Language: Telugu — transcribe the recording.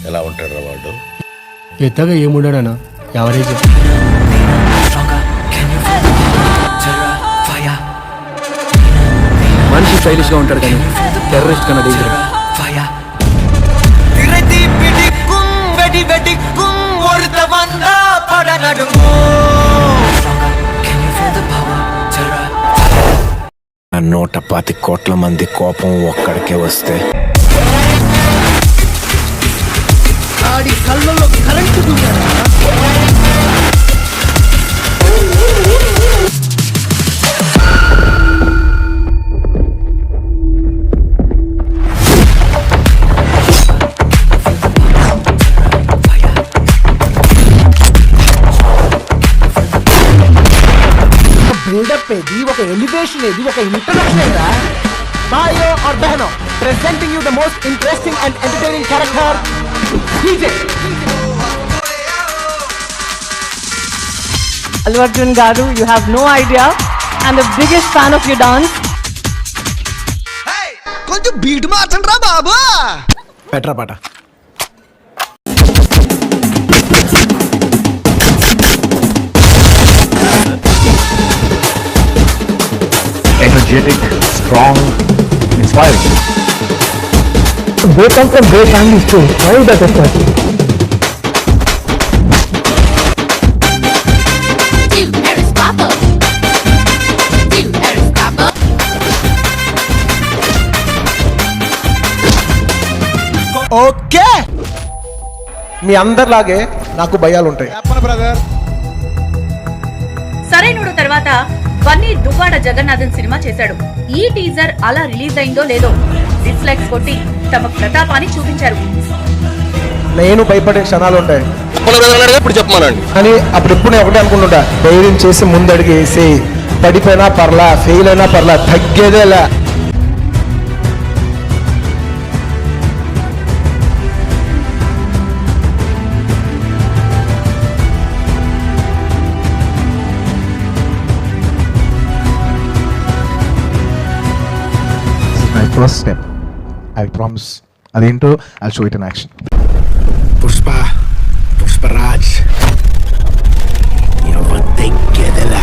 ఎలా ఉంటాడు రా వాడు? పెద్దగా ఏముండడనా, ఎవరేజ్. మనిషి స్టైలిష్ గా ఉంటాడు కానీ టెర్రరిస్ట్ కన్నా డేంజర్. ఆ 110 కోట్ల మంది కోపం ఒక్కడికే వస్తే ఆడి కళ్ళలో కరెంటు దూకాడా? బిల్డప్ ఏది, ఒక ఎలివేషన్ ఏది, ఒక ఇంట్రడక్షన్ ఏదా? భాయో और बहनों, presenting you the most interesting and entertaining character, DJ. Allu Arjun garu, you have no idea. I'm the biggest fan of your dance. కొంచెం బీట్ మార్చండి రా బాబా. పెట్రా పాట. Energetic, strong, inspiring. They come from great families too. Why is that effort? Okay, మీ అందరిలాగే నాకు భయాలు ఉంటాయి. సరైనోడు తర్వాత బన్నీ దువ్వాడ జగన్నాథన్ సినిమా చేశాడు. ఈ టీజర్ అలా రిలీజ్ అయిందో లేదో డిస్లైక్స్ కొట్టి తమ ప్రతాపాన్ని చూపించారు. నేను భయపడే క్షణాలు ఉంటాయి ఇప్పుడు చెప్పమానండి అని అప్పుడెప్పుడు నేను ఒకటే అనుకుంటుంటా, ధైర్యం చేసి ముందడిగి వేసి పడిపోయినా పర్లా, ఫెయిల్ అయినా పర్లా, తగ్గేదేలా. My first step. I promise. Adento, I'll show it in action. Pushparaj ఎవరు తగ్గేదిలే.